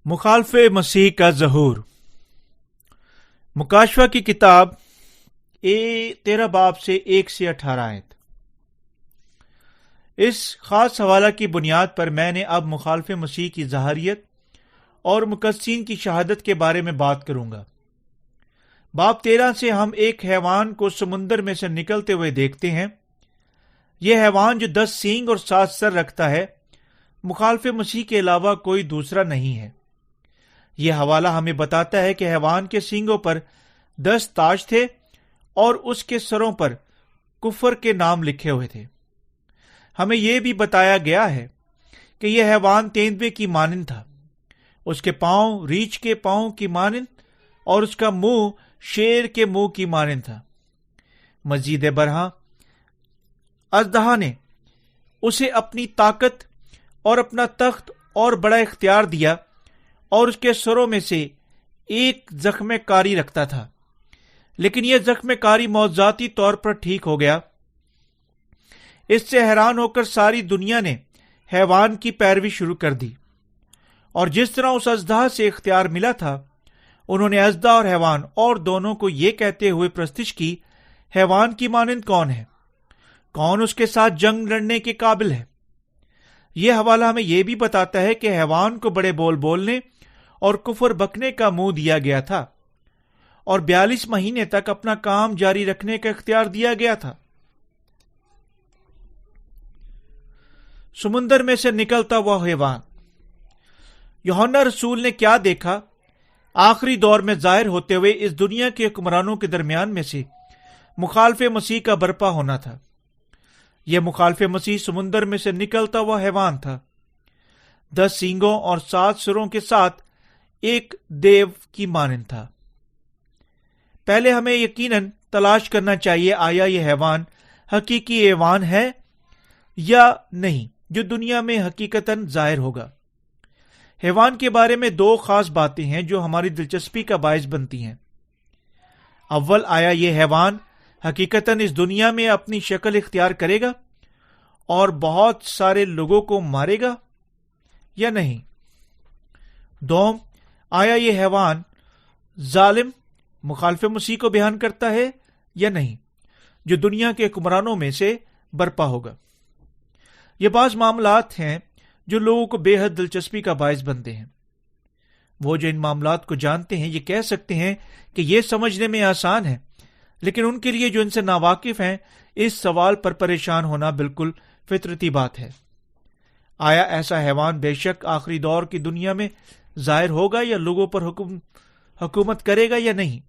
مخالف مسیح کا ظہور۔ مکاشفہ کی کتاب 13 باب سے 1 سے 18 آیت۔ اس خاص حوالہ کی بنیاد پر میں نے اب مخالف مسیح کی ظاہریت اور مقدسین کی شہادت کے بارے میں بات کروں گا۔ باب 13 سے ہم ایک حیوان کو سمندر میں سے نکلتے ہوئے دیکھتے ہیں۔ یہ حیوان جو 10 سینگ اور 7 سر رکھتا ہے، مخالف مسیح کے علاوہ کوئی دوسرا نہیں ہے۔ یہ حوالہ ہمیں بتاتا ہے کہ حیوان کے سینگوں پر 10 تاج تھے اور اس کے سروں پر کفر کے نام لکھے ہوئے تھے۔ ہمیں یہ بھی بتایا گیا ہے کہ یہ حیوان تیندوے کی مانند تھا۔ اس کے پاؤں ریچھ کے پاؤں کی مانند اور اس کا منہ شیر کے منہ کی مانند تھا۔ مزید برآں اژدہا نے اسے اپنی طاقت اور اپنا تخت اور بڑا اختیار دیا، اور اس کے سروں میں سے ایک زخم کاری رکھتا تھا، لیکن یہ زخم کاری موضوعاتی طور پر ٹھیک ہو گیا۔ اس سے حیران ہو کر ساری دنیا نے حیوان کی پیروی شروع کر دی، اور جس طرح اس اژدہا سے اختیار ملا تھا، انہوں نے اژدہا اور حیوان اور دونوں کو یہ کہتے ہوئے پرستش کی، حیوان کی مانند کون ہے؟ کون اس کے ساتھ جنگ لڑنے کے قابل ہے؟ یہ حوالہ ہمیں یہ بھی بتاتا ہے کہ حیوان کو بڑے بول بولنے اور کفر بکنے کا منہ دیا گیا تھا، اور 42 مہینے تک اپنا کام جاری رکھنے کا اختیار دیا گیا تھا۔ سمندر میں سے نکلتا وہ حیوان۔ یوحنا رسول نے کیا دیکھا؟ آخری دور میں ظاہر ہوتے ہوئے اس دنیا کے حکمرانوں کے درمیان میں سے مخالف مسیح کا برپا ہونا تھا۔ یہ مخالف مسیح سمندر میں سے نکلتا وہ حیوان تھا، 10 سینگوں اور 7 سروں کے ساتھ ایک دیو کی مانند تھا۔ پہلے ہمیں یقیناً تلاش کرنا چاہیے آیا یہ حیوان حقیقی حیوان ہے یا نہیں جو دنیا میں حقیقتاً ظاہر ہوگا۔ حیوان کے بارے میں 2 خاص باتیں ہیں جو ہماری دلچسپی کا باعث بنتی ہیں۔ اول، آیا یہ حیوان حقیقتاً اس دنیا میں اپنی شکل اختیار کرے گا اور بہت سارے لوگوں کو مارے گا یا نہیں؟ دوم، آیا یہ حیوان ظالم مخالف مسیح کو بیان کرتا ہے یا نہیں جو دنیا کے حکمرانوں میں سے برپا ہوگا؟ یہ بعض معاملات ہیں جو لوگوں کو بے حد دلچسپی کا باعث بنتے ہیں۔ وہ جو ان معاملات کو جانتے ہیں یہ کہہ سکتے ہیں کہ یہ سمجھنے میں آسان ہے، لیکن ان کے لیے جو ان سے ناواقف ہیں اس سوال پر پریشان ہونا بالکل فطرتی بات ہے۔ آیا ایسا حیوان بے شک آخری دور کی دنیا میں ظاہر ہوگا یا لوگوں پر حکومت کرے گا یا نہیں؟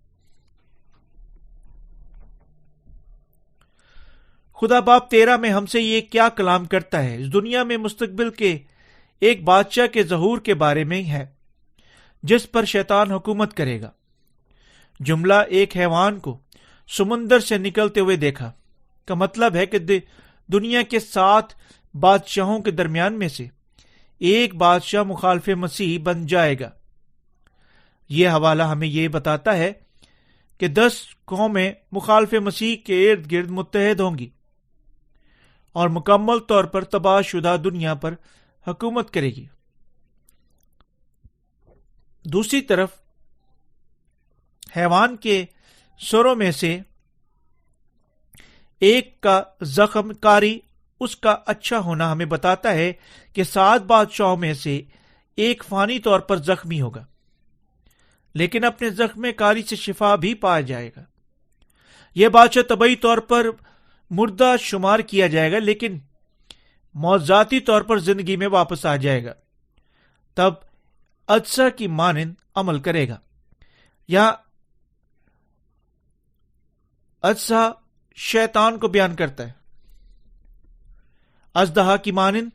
خدا باب 13 میں ہم سے یہ کیا کلام کرتا ہے؟ اس دنیا میں مستقبل کے ایک بادشاہ کے ظہور کے بارے میں ہے جس پر شیطان حکومت کرے گا۔ جملہ ایک حیوان کو سمندر سے نکلتے ہوئے دیکھا کا مطلب ہے کہ دنیا کے 7 بادشاہوں کے درمیان میں سے ایک بادشاہ مخالف مسیح بن جائے گا۔ یہ حوالہ ہمیں یہ بتاتا ہے کہ 10 قومیں مخالف مسیح کے ارد گرد متحد ہوں گی اور مکمل طور پر تباہ شدہ دنیا پر حکومت کرے گی۔ دوسری طرف حیوان کے سروں میں سے ایک کا زخم کاری اس کا اچھا ہونا ہمیں بتاتا ہے کہ 7 بادشاہوں میں سے ایک فانی طور پر زخمی ہوگا، لیکن اپنے زخم کاری سے شفا بھی پایا جائے گا۔ یہ بادشاہ طبعی طور پر مردہ شمار کیا جائے گا، لیکن موضوعاتی طور پر زندگی میں واپس آ جائے گا، تب اجزا کی مانند عمل کرے گا۔ یہاں اجزا شیطان کو بیان کرتا ہے۔ اژدہا کی مانند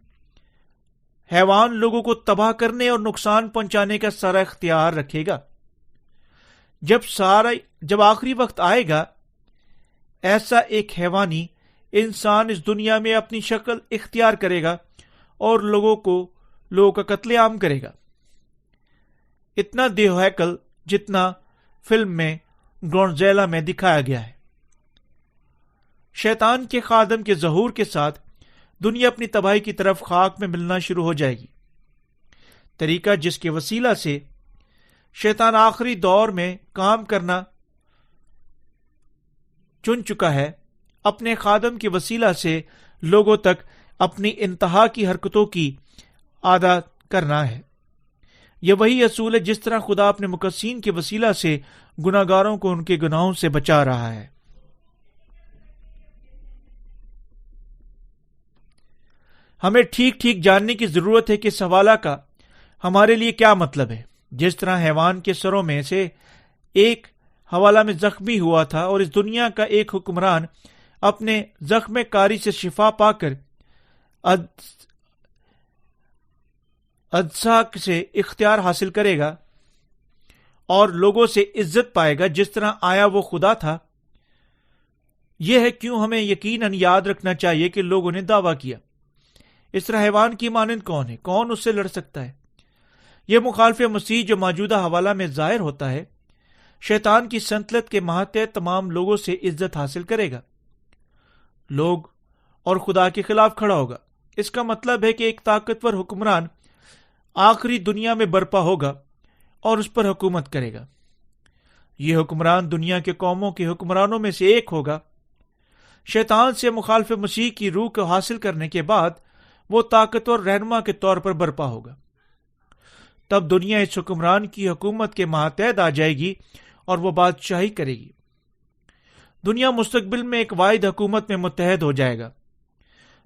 حیوان لوگوں کو تباہ کرنے اور نقصان پہنچانے کا سارا اختیار رکھے گا۔ جب آخری وقت آئے گا، ایسا ایک حیوانی انسان اس دنیا میں اپنی شکل اختیار کرے گا اور لوگوں کا قتل عام کرے گا۔ اتنا دیو ہیکل جتنا فلم میں گونزیلا میں دکھایا گیا ہے۔ شیطان کے خادم کے ظہور کے ساتھ دنیا اپنی تباہی کی طرف خاک میں ملنا شروع ہو جائے گی۔ طریقہ جس کے وسیلہ سے شیطان آخری دور میں کام کرنا چن چکا ہے، اپنے خادم کے وسیلہ سے لوگوں تک اپنی انتہا کی حرکتوں کی عادت کرنا ہے۔ یہ وہی اصول ہے جس طرح خدا اپنے مقدسین کے وسیلہ سے گناہ گاروں کو ان کے گناہوں سے بچا رہا ہے۔ ہمیں ٹھیک ٹھیک جاننے کی ضرورت ہے کہ اس حوالہ کا ہمارے لیے کیا مطلب ہے۔ جس طرح حیوان کے سروں میں سے ایک حوالہ میں زخمی ہوا تھا اور اس دنیا کا ایک حکمران اپنے زخم کاری سے شفا پا کر اجزاء سے اختیار حاصل کرے گا اور لوگوں سے عزت پائے گا جس طرح آیا وہ خدا تھا، یہ ہے کیوں ہمیں یقیناً یاد رکھنا چاہیے کہ لوگوں نے دعویٰ کیا۔ اس طرح حیوان کی مانند کون ہے؟ کون اس سے لڑ سکتا ہے؟ یہ مخالف مسیح جو موجودہ حوالہ میں ظاہر ہوتا ہے، شیطان کی سنتلت کے ماتحت تمام لوگوں سے عزت حاصل کرے گا لوگ اور خدا کے خلاف کھڑا ہوگا۔ اس کا مطلب ہے کہ ایک طاقتور حکمران آخری دنیا میں برپا ہوگا اور اس پر حکومت کرے گا۔ یہ حکمران دنیا کے قوموں کے حکمرانوں میں سے ایک ہوگا۔ شیطان سے مخالف مسیح کی روح کو حاصل کرنے کے بعد وہ طاقتور رہنما کے طور پر برپا ہوگا۔ تب دنیا اس حکمران کی حکومت کے ماتحت آ جائے گی اور وہ بادشاہی کرے گی۔ دنیا مستقبل میں ایک واحد حکومت میں متحد ہو جائے گا۔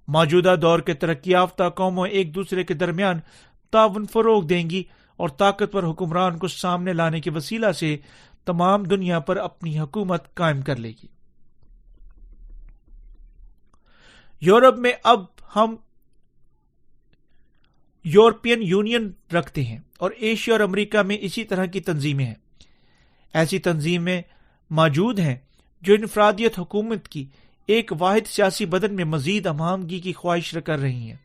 موجودہ دور کے ترقی یافتہ قوموں ایک دوسرے کے درمیان تعاون فروغ دیں گی اور طاقتور حکمران کو سامنے لانے کے وسیلہ سے تمام دنیا پر اپنی حکومت قائم کر لے گی۔ یورپ میں اب ہم یورپین یونین رکھتے ہیں اور ایشیا اور امریکہ میں اسی طرح کی تنظیمیں ہیں۔ ایسی تنظیمیں موجود ہیں جو انفرادیت حکومت کی ایک واحد سیاسی بدن میں مزید ہم آہنگی کی خواہش کر رہی ہیں۔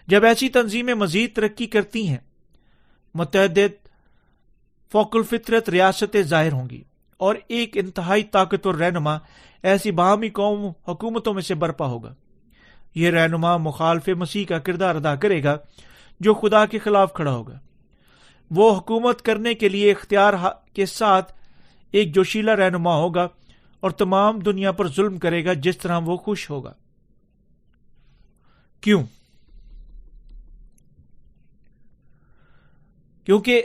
جب ایسی تنظیمیں مزید ترقی کرتی ہیں، متعدد فوق الفطرت ریاستیں ظاہر ہوں گی اور ایک انتہائی طاقتور رہنما ایسی باہمی قوم حکومتوں میں سے برپا ہوگا۔ یہ رہنما مخالف مسیح کا کردار ادا کرے گا جو خدا کے خلاف کھڑا ہوگا۔ وہ حکومت کرنے کے لیے اختیار کے ساتھ ایک جوشیلا رہنما ہوگا اور تمام دنیا پر ظلم کرے گا جس طرح وہ خوش ہوگا۔ کیوں؟ کیونکہ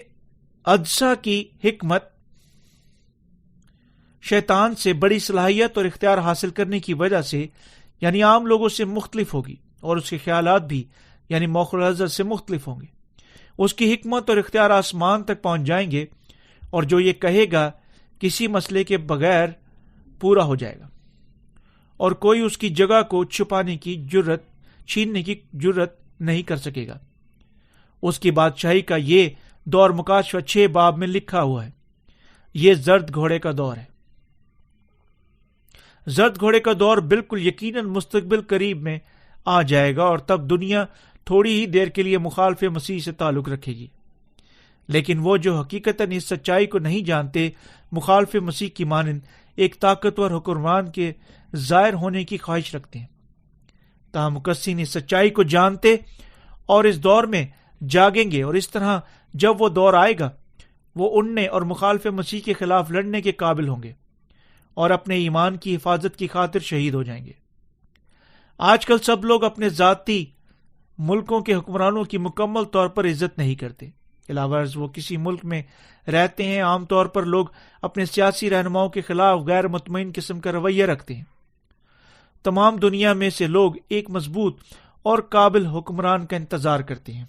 اجزا کی حکمت شیطان سے بڑی صلاحیت اور اختیار حاصل کرنے کی وجہ سے یعنی عام لوگوں سے مختلف ہوگی، اور اس کے خیالات بھی یعنی موخ الحضرت سے مختلف ہوں گے۔ اس کی حکمت اور اختیار آسمان تک پہنچ جائیں گے، اور جو یہ کہے گا کسی مسئلے کے بغیر پورا ہو جائے گا، اور کوئی اس کی جگہ کو چھیننے کی جرت نہیں کر سکے گا۔ اس کی بادشاہی کا یہ دور مکاشفہ 6 باب میں لکھا ہوا ہے۔ یہ زرد گھوڑے کا دور ہے۔ زرد گھوڑے کا دور بالکل یقیناً مستقبل قریب میں آ جائے گا، اور تب دنیا تھوڑی ہی دیر کے لیے مخالف مسیح سے تعلق رکھے گی۔ لیکن وہ جو حقیقتاً اس سچائی کو نہیں جانتے، مخالف مسیح کی مانند ایک طاقتور حکمران کے ظاہر ہونے کی خواہش رکھتے ہیں۔ تاہم مقدسین اس سچائی کو جانتے اور اس دور میں جاگیں گے، اور اس طرح جب وہ دور آئے گا وہ اڑنے اور مخالف مسیح کے خلاف لڑنے کے قابل ہوں گے اور اپنے ایمان کی حفاظت کی خاطر شہید ہو جائیں گے۔ آج کل سب لوگ اپنے ذاتی ملکوں کے حکمرانوں کی مکمل طور پر عزت نہیں کرتے۔ علاوہ ازیں وہ کسی ملک میں رہتے ہیں، عام طور پر لوگ اپنے سیاسی رہنماؤں کے خلاف غیر مطمئن قسم کا رویہ رکھتے ہیں۔ تمام دنیا میں سے لوگ ایک مضبوط اور قابل حکمران کا انتظار کرتے ہیں۔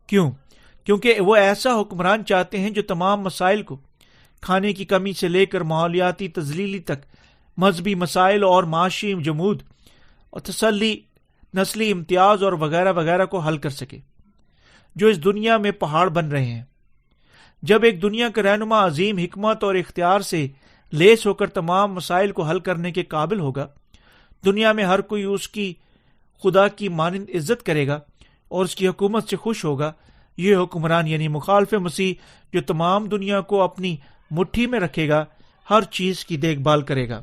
کیوں؟ کیونکہ وہ ایسا حکمران چاہتے ہیں جو تمام مسائل کو، کھانے کی کمی سے لے کر ماحولیاتی تذلیلی تک، مذہبی مسائل اور معاشی جمود اور نسلی امتیاز اور وغیرہ وغیرہ کو حل کر سکے، جو اس دنیا میں پہاڑ بن رہے ہیں۔ جب ایک دنیا کا رہنما عظیم حکمت اور اختیار سے لیس ہو کر تمام مسائل کو حل کرنے کے قابل ہوگا، دنیا میں ہر کوئی اس کی خدا کی مانند عزت کرے گا اور اس کی حکومت سے خوش ہوگا۔ یہ حکمران یعنی مخالف مسیح جو تمام دنیا کو اپنی مٹھی میں رکھے گا، ہر چیز کی دیکھ بھال کرے گا۔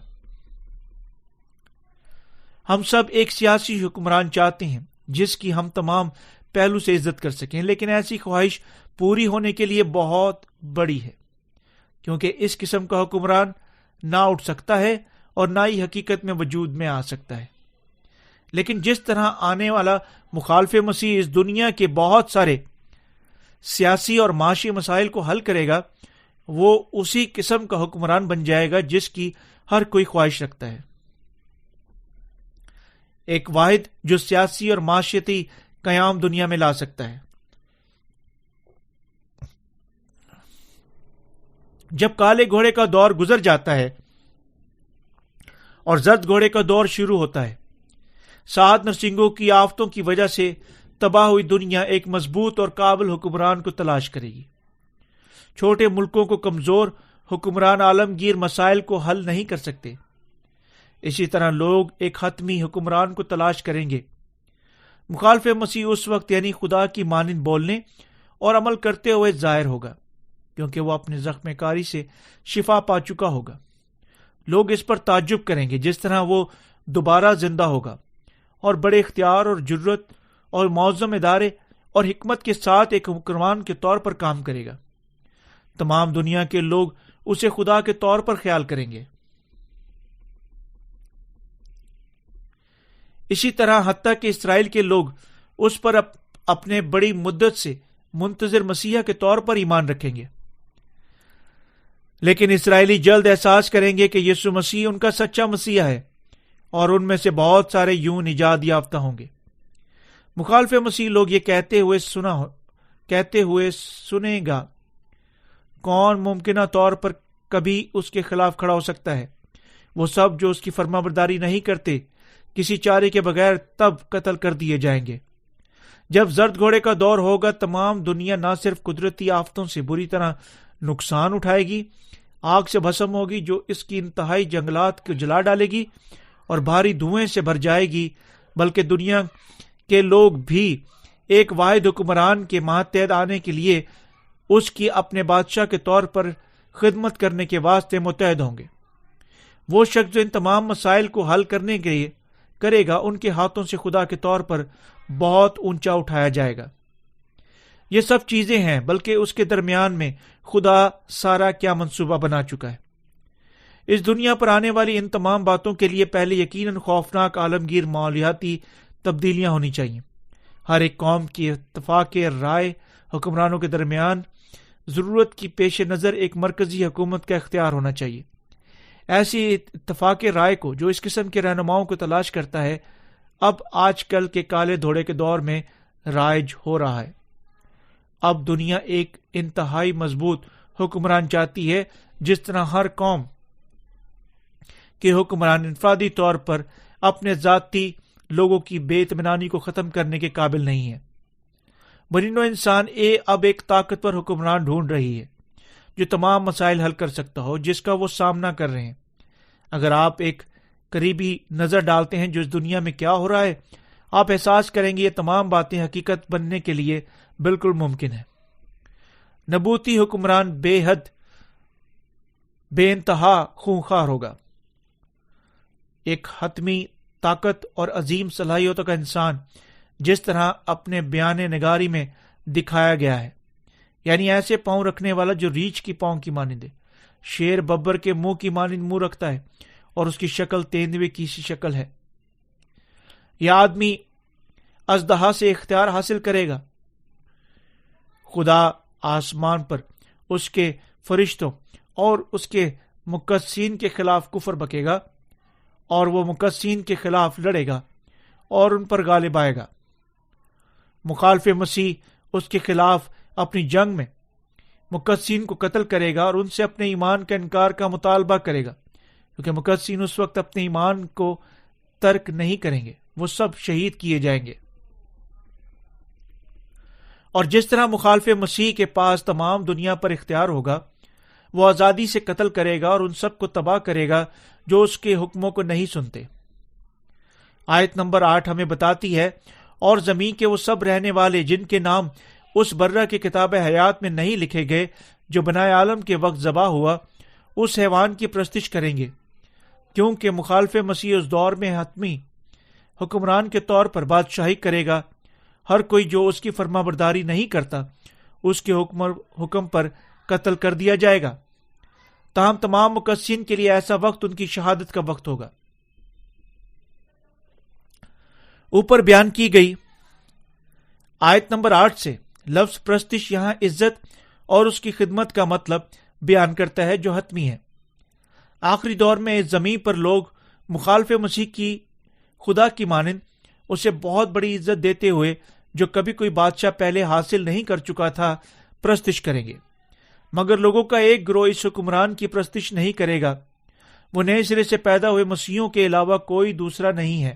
ہم سب ایک سیاسی حکمران چاہتے ہیں جس کی ہم تمام پہلو سے عزت کر سکیں، لیکن ایسی خواہش پوری ہونے کے لیے بہت بڑی ہے، کیونکہ اس قسم کا حکمران نہ اٹھ سکتا ہے اور نہ ہی حقیقت میں وجود میں آ سکتا ہے۔ لیکن جس طرح آنے والا مخالف مسیح اس دنیا کے بہت سارے سیاسی اور معاشی مسائل کو حل کرے گا، وہ اسی قسم کا حکمران بن جائے گا جس کی ہر کوئی خواہش رکھتا ہے۔ ایک واحد جو سیاسی اور معاشیتی قیام دنیا میں لا سکتا ہے۔ جب کالے گھوڑے کا دور گزر جاتا ہے اور زرد گھوڑے کا دور شروع ہوتا ہے، سات نرسنگوں کی آفتوں کی وجہ سے تباہ ہوئی دنیا ایک مضبوط اور قابل حکمران کو تلاش کرے گی۔ چھوٹے ملکوں کو کمزور حکمران عالمگیر مسائل کو حل نہیں کر سکتے۔ اسی طرح لوگ ایک حتمی حکمران کو تلاش کریں گے۔ مخالف مسیح اس وقت یعنی خدا کی مانند بولنے اور عمل کرتے ہوئے ظاہر ہوگا، کیونکہ وہ اپنے زخم کاری سے شفا پا چکا ہوگا۔ لوگ اس پر تعجب کریں گے جس طرح وہ دوبارہ زندہ ہوگا اور بڑے اختیار اور جرت اور معظم ادارے اور حکمت کے ساتھ ایک حکمران کے طور پر کام کرے گا۔ تمام دنیا کے لوگ اسے خدا کے طور پر خیال کریں گے۔ اسی طرح حتیٰ کہ اسرائیل کے لوگ اس پر اپنے بڑی مدت سے منتظر مسیح کے طور پر ایمان رکھیں گے، لیکن اسرائیلی جلد احساس کریں گے کہ یسوع مسیح ان کا سچا مسیح ہے، اور ان میں سے بہت سارے یوں نجات یافتہ ہوں گے۔ مخالف مسیح لوگ یہ کہتے ہوئے سنے گا، کون ممکنہ طور پر کبھی اس کے خلاف کھڑا ہو سکتا ہے؟ وہ سب جو اس کی فرما برداری نہیں کرتے کسی چارے کے بغیر تب قتل کر دیے جائیں گے۔ جب زرد گھوڑے کا دور ہوگا، تمام دنیا نہ صرف قدرتی آفتوں سے بری طرح نقصان اٹھائے گی، آگ سے بھسم ہوگی جو اس کی انتہائی جنگلات کو جلا ڈالے گی اور بھاری دھوئیں سے بھر جائے گی، بلکہ دنیا کے لوگ بھی ایک واحد حکمران کے ماتحت آنے کے لیے اس کی اپنے بادشاہ کے طور پر خدمت کرنے کے واسطے متحد ہوں گے۔ وہ شخص جو ان تمام مسائل کو حل کرنے کے لیے کرے گا، ان کے ہاتھوں سے خدا کے طور پر بہت اونچا اٹھایا جائے گا۔ یہ سب چیزیں ہیں، بلکہ اس کے درمیان میں خدا سارا کیا منصوبہ بنا چکا ہے۔ اس دنیا پر آنے والی ان تمام باتوں کے لیے پہلے یقیناً خوفناک عالمگیر ماحولیاتی تبدیلیاں ہونی چاہیے۔ ہر ایک قوم کی اتفاق رائے حکمرانوں کے درمیان ضرورت کی پیش نظر ایک مرکزی حکومت کا اختیار ہونا چاہیے۔ ایسی اتفاق رائے کو جو اس قسم کے رہنماؤں کو تلاش کرتا ہے، اب آج کل کے کالے دھوڑے کے دور میں رائج ہو رہا ہے۔ اب دنیا ایک انتہائی مضبوط حکمران چاہتی ہے، جس طرح ہر قوم کے حکمران انفرادی طور پر اپنے ذاتی لوگوں کی بے اطمینانی کو ختم کرنے کے قابل نہیں ہے۔ بنی نوع انسان اب ایک طاقتور حکمران ڈھونڈ رہی ہے جو تمام مسائل حل کر سکتا ہو جس کا وہ سامنا کر رہے ہیں۔ اگر آپ ایک قریبی نظر ڈالتے ہیں جو اس دنیا میں کیا ہو رہا ہے، آپ احساس کریں گے یہ تمام باتیں حقیقت بننے کے لیے بالکل ممکن ہے۔ نبوتی حکمران بے حد بے انتہا خونخوار ہوگا۔ ایک حتمی طاقت اور عظیم صلاحیتوں کا انسان جس طرح اپنے بیان نگاری میں دکھایا گیا ہے، یعنی ایسے پاؤں رکھنے والا جو ریچھ کی پاؤں کی مانند ہے، شیر ببر کے منہ کی مانند منہ رکھتا ہے اور اس کی شکل تیندوے کی سی شکل ہے۔ یہ آدمی اژدہا سے اختیار حاصل کرے گا۔ خدا آسمان پر اس کے فرشتوں اور اس کے مقدسین کے خلاف کفر بکے گا، اور وہ مقدسین کے خلاف لڑے گا اور ان پر غالب آئے گا۔ مخالف مسیح اس کے خلاف اپنی جنگ میں مقدسین کو قتل کرے گا اور ان سے اپنے ایمان کا انکار کا مطالبہ کرے گا، کیونکہ مقدسین اس وقت اپنے ایمان کو ترک نہیں کریں گے، وہ سب شہید کیے جائیں گے۔ اور جس طرح مخالف مسیح کے پاس تمام دنیا پر اختیار ہوگا، وہ آزادی سے قتل کرے گا اور ان سب کو تباہ کرے گا جو اس کے حکموں کو نہیں سنتے۔ آیت نمبر 8 ہمیں بتاتی ہے، اور زمین کے وہ سب رہنے والے جن کے نام اس برہ کی کتاب حیات میں نہیں لکھے گئے جو بنائے عالم کے وقت ذبح ہوا، اس حیوان کی پرستش کریں گے، کیونکہ مخالف مسیح اس دور میں حتمی حکمران کے طور پر بادشاہی کرے گا ہر کوئی جو اس کی فرما برداری نہیں کرتا اس کے حکم پر قتل کر دیا جائے گا۔ تاہم تمام مقدسین کے لیے ایسا وقت ان کی شہادت کا وقت ہوگا۔ اوپر بیان کی گئی آیت نمبر 8 سے لفظ پرستش یہاں عزت اور اس کی خدمت کا مطلب بیان کرتا ہے جو حتمی ہے۔ آخری دور میں اس زمین پر لوگ مخالف مسیح کی خدا کی مانند اسے بہت بڑی عزت دیتے ہوئے جو کبھی کوئی بادشاہ پہلے حاصل نہیں کر چکا تھا پرستش کریں گے، مگر لوگوں کا ایک گروہ اس حکمران کی پرستش نہیں کرے گا۔ وہ نئے سرے سے پیدا ہوئے مسیحوں کے علاوہ کوئی دوسرا نہیں ہے۔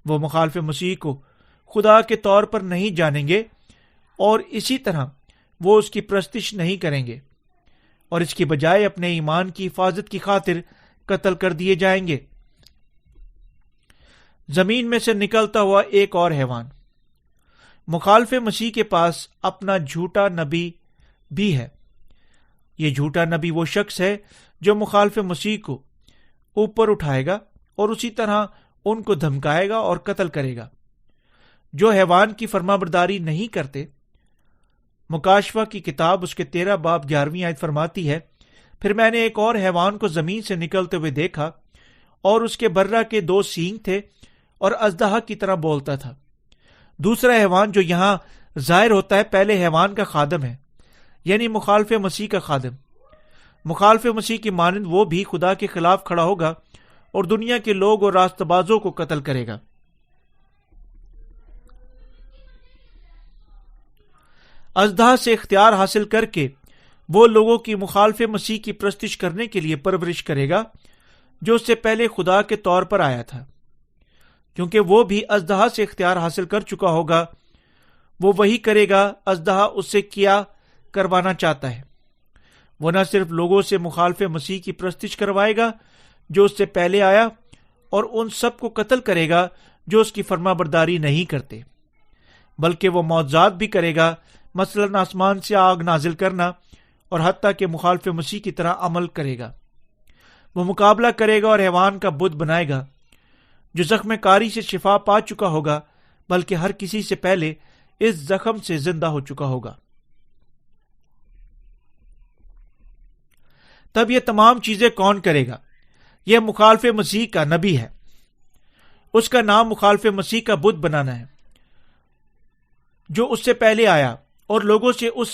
وہ مخالف مسیح کو خدا کے طور پر نہیں جانیں گے اور اسی طرح وہ اس کی پرستش نہیں کریں گے، اور اس کی بجائے اپنے ایمان کی حفاظت کی خاطر قتل کر دیے جائیں گے۔ زمین میں سے نکلتا ہوا ایک اور حیوان۔ مخالف مسیح کے پاس اپنا جھوٹا نبی بھی ہے۔ یہ جھوٹا نبی وہ شخص ہے جو مخالف مسیح کو اوپر اٹھائے گا اور اسی طرح ان کو دھمکائے گا اور قتل کرے گا۔ جو حیوان کی فرما برداری نہیں کرتے، مکاشفہ کی کتاب اس کے 13 باب 11ویں آیت فرماتی ہے، پھر میں نے ایک اور حیوان کو زمین سے نکلتے ہوئے دیکھا، اور اس کے برہ کے 2 سینگ تھے اور اژدہا کی طرح بولتا تھا۔ دوسرا حیوان جو یہاں ظاہر ہوتا ہے پہلے حیوان کا خادم ہے، یعنی مخالف مسیح کا خادم۔ مخالف مسیح کی مانند وہ بھی خدا کے خلاف کھڑا ہوگا اور دنیا کے لوگ اور راست بازوں کو قتل کرے گا۔ اژدہا سے اختیار حاصل کر کے وہ لوگوں کی مخالف مسیح کی پرستش کرنے کے لیے پرورش کرے گا جو اس سے پہلے خدا کے طور پر آیا تھا، کیونکہ وہ بھی اژدہا سے اختیار حاصل کر چکا ہوگا۔ وہ وہی کرے گا اژدہا اس سے کیا کروانا چاہتا ہے۔ وہ نہ صرف لوگوں سے مخالف مسیح کی پرستش کروائے گا جو اس سے پہلے آیا، اور ان سب کو قتل کرے گا جو اس کی فرما برداری نہیں کرتے، بلکہ وہ معجزات بھی کرے گا، مثلاً آسمان سے آگ نازل کرنا، اور حتیٰ کہ مخالف مسیح کی طرح عمل کرے گا۔ وہ مقابلہ کرے گا اور حیوان کا بت بنائے گا جو زخم کاری سے شفا پا چکا ہوگا، بلکہ ہر کسی سے پہلے اس زخم سے زندہ ہو چکا ہوگا۔ تب یہ تمام چیزیں کون کرے گا؟ یہ مخالف مسیح کا نبی ہے۔ اس کا نام مخالف مسیح کا بت بنانا ہے جو اس سے پہلے آیا، اور لوگوں سے اس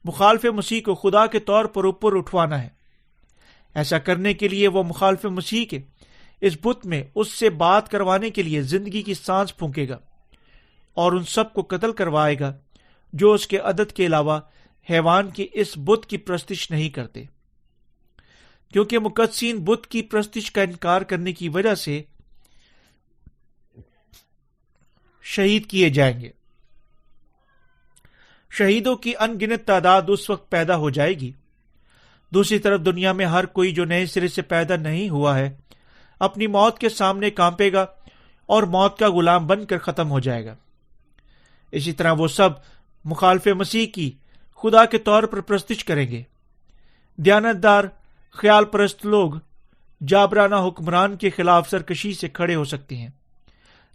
مخالف مسیح کو خدا کے طور پر اوپر اٹھوانا ہے۔ ایسا کرنے کے لیے وہ مخالف مسیح کے اس بت میں اس سے بات کروانے کے لیے زندگی کی سانس پھونکے گا اور ان سب کو قتل کروائے گا جو اس کے عدد کے علاوہ حیوان کی اس بت کی پرستش نہیں کرتے، کیونکہ مقدسین بت کی پرستش کا انکار کرنے کی وجہ سے شہید کیے جائیں گے۔ شہیدوں کی ان گنت تعداد اس وقت پیدا ہو جائے گی۔ دوسری طرف دنیا میں ہر کوئی جو نئے سرے سے پیدا نہیں ہوا ہے اپنی موت کے سامنے کانپے گا اور موت کا غلام بن کر ختم ہو جائے گا۔ اسی طرح وہ سب مخالف مسیح کی خدا کے طور پر پرستش کریں گے۔ دیانتدار خیال پرست لوگ جابرانہ حکمران کے خلاف سرکشی سے کھڑے ہو سکتے ہیں،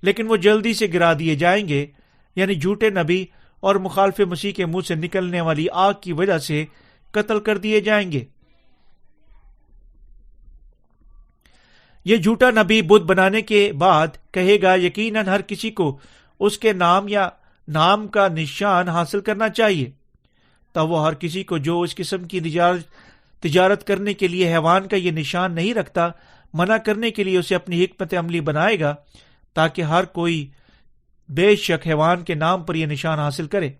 لیکن وہ جلدی سے گرا دیے جائیں گے، یعنی جھوٹے نبی اور مخالف مسیح کے منہ سے نکلنے والی آگ کی وجہ سے قتل کر دیے جائیں گے۔ یہ جھوٹا نبی بت بنانے کے بعد کہے گا یقیناً ہر کسی کو اس کے نام یا نام کا نشان حاصل کرنا چاہیے۔ تب وہ ہر کسی کو جو اس قسم کی تجارت کرنے کے لیے حیوان کا یہ نشان نہیں رکھتا منع کرنے کے لیے اسے اپنی حکمت عملی بنائے گا، تاکہ ہر کوئی بے شک حیوان کے نام پر یہ نشان حاصل کرے۔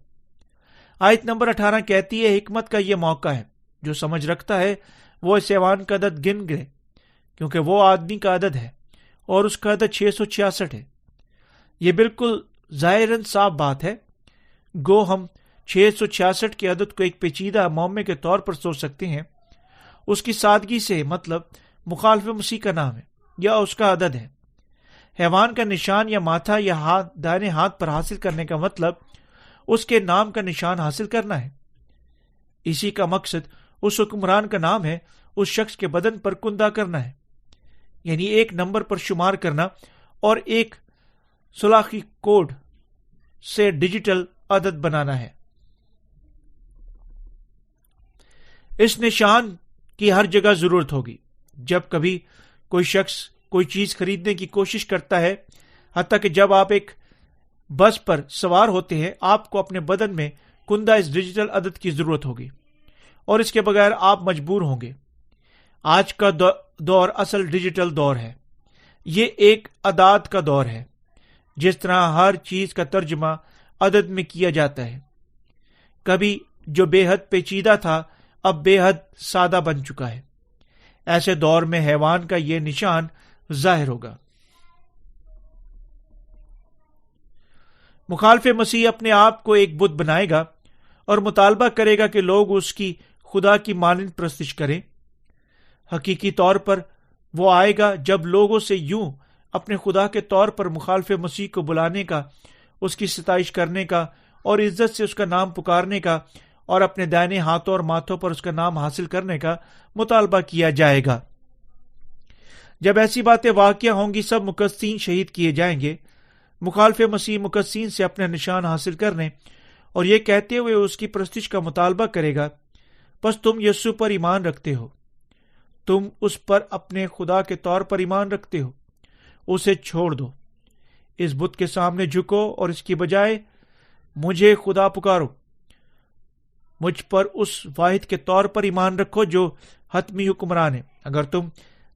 آیت نمبر 18 کہتی ہے حکمت کا یہ موقع ہے، جو سمجھ رکھتا ہے وہ اس حیوان کا عدد گن گئے، کیونکہ وہ آدمی کا عدد ہے اور اس کا عدد 666 ہے۔ یہ بالکل ظاہراً صاف بات ہے، گو ہم 666 کے عدد کو ایک پیچیدہ معمے کے طور پر سوچ سکتے ہیں۔ اس کی سادگی سے مطلب مخالف مسیح کا نام ہے یا اس کا عدد ہے۔ حیوان کا نشان یا ماتھا یا دائیں ہاتھ پر حاصل کرنے کا مطلب اس کے نام کا نشان حاصل کرنا ہے۔ اسی کا مقصد اس حکمران کا نام ہے اس شخص کے بدن پر کندہ کرنا ہے، یعنی ایک نمبر پر شمار کرنا اور ایک سلاخی کوڈ سے ڈیجیٹل عدد بنانا ہے۔ اس نشان کی ہر جگہ ضرورت ہوگی۔ جب کبھی کوئی شخص کوئی چیز خریدنے کی کوشش کرتا ہے، حتیٰ کہ جب آپ ایک بس پر سوار ہوتے ہیں، آپ کو اپنے بدن میں کندہ اس ڈیجیٹل عدد کی ضرورت ہوگی، اور اس کے بغیر آپ مجبور ہوں گے۔ آج کا دور اصل ڈیجیٹل دور ہے۔ یہ ایک اعداد کا دور ہے۔ جس طرح ہر چیز کا ترجمہ عدد میں کیا جاتا ہے، کبھی جو بے حد پیچیدہ تھا اب بے حد سادہ بن چکا ہے، ایسے دور میں حیوان کا یہ نشان ظاہر ہوگا۔ مخالف مسیح اپنے آپ کو ایک بت بنائے گا اور مطالبہ کرے گا کہ لوگ اس کی خدا کی مانند پرستش کریں۔ حقیقی طور پر وہ آئے گا جب لوگوں سے یوں اپنے خدا کے طور پر مخالف مسیح کو بلانے کا، اس کی ستائش کرنے کا اور عزت سے اس کا نام پکارنے کا اور اپنے دائنے ہاتھوں اور ماتھوں پر اس کا نام حاصل کرنے کا مطالبہ کیا جائے گا۔ جب ایسی باتیں واقع ہوں گی، سب مقدسین شہید کیے جائیں گے۔ مخالف مسیح مقدسین سے اپنے نشان حاصل کرنے اور یہ کہتے ہوئے اس کی پرستش کا مطالبہ کرے گا، بس تم یسوع پر ایمان رکھتے ہو، تم اس پر اپنے خدا کے طور پر ایمان رکھتے ہو، اسے چھوڑ دو، اس بت کے سامنے جھکو اور اس کی بجائے مجھے خدا پکارو۔ مجھ پر اس واحد کے طور پر ایمان رکھو جو حتمی حکمران ہے۔ اگر تم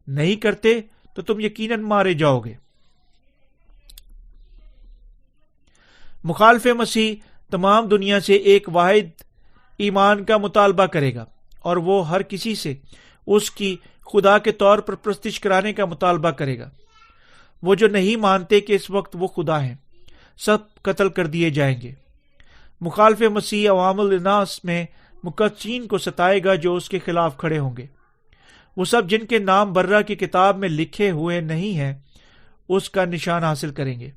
نہیں کرتے تو تم یقیناً مارے جاؤ گے۔ مخالف مسیح تمام دنیا سے ایک واحد ایمان کا مطالبہ کرے گا، اور وہ ہر کسی سے اس کی خدا کے طور پر پرستش کرانے کا مطالبہ کرے گا۔ وہ جو نہیں مانتے کہ اس وقت وہ خدا ہیں، سب قتل کر دیے جائیں گے۔ مخالف مسیح عوام الناس میں مقدسین کو ستائے گا جو اس کے خلاف کھڑے ہوں گے۔ وہ سب جن کے نام برہ کی کتاب میں لکھے ہوئے نہیں ہیں اس کا نشان حاصل کریں گے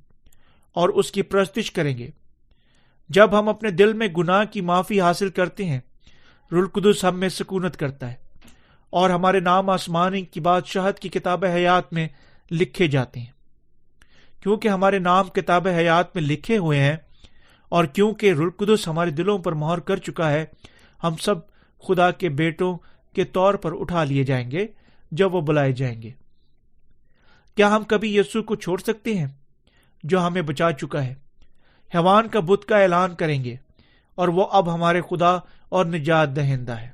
اور اس کی پرستش کریں گے۔ جب ہم اپنے دل میں گناہ کی معافی حاصل کرتے ہیں، روح القدس ہم میں سکونت کرتا ہے اور ہمارے نام آسمانی کی بادشاہت کی کتاب حیات میں لکھے جاتے ہیں۔ کیونکہ ہمارے نام کتاب حیات میں لکھے ہوئے ہیں اور کیونکہ روح القدس ہمارے دلوں پر مہر کر چکا ہے، ہم سب خدا کے بیٹوں کے طور پر اٹھا لیے جائیں گے جب وہ بلائے جائیں گے۔ کیا ہم کبھی یسوع کو چھوڑ سکتے ہیں جو ہمیں بچا چکا ہے؟ حیوان کا بت کا اعلان کریں گے اور وہ اب ہمارے خدا اور نجات دہندہ ہے۔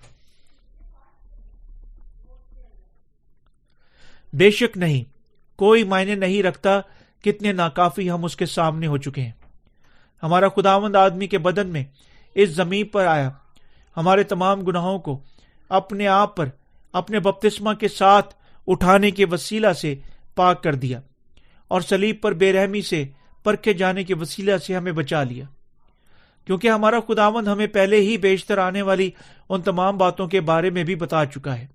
بے شک نہیں، کوئی معنی نہیں رکھتا کتنے ناکافی ہم اس کے سامنے ہو چکے ہیں۔ ہمارا خداوند آدمی کے بدن میں اس زمین پر آیا، ہمارے تمام گناہوں کو اپنے آپ پر اپنے بپتسمہ کے ساتھ اٹھانے کے وسیلہ سے پاک کر دیا، اور صلیب پر بے رحمی سے پرکھے جانے کے وسیلہ سے ہمیں بچا لیا۔ کیونکہ ہمارا خداوند ہمیں پہلے ہی بیشتر آنے والی ان تمام باتوں کے بارے میں بھی بتا چکا ہے۔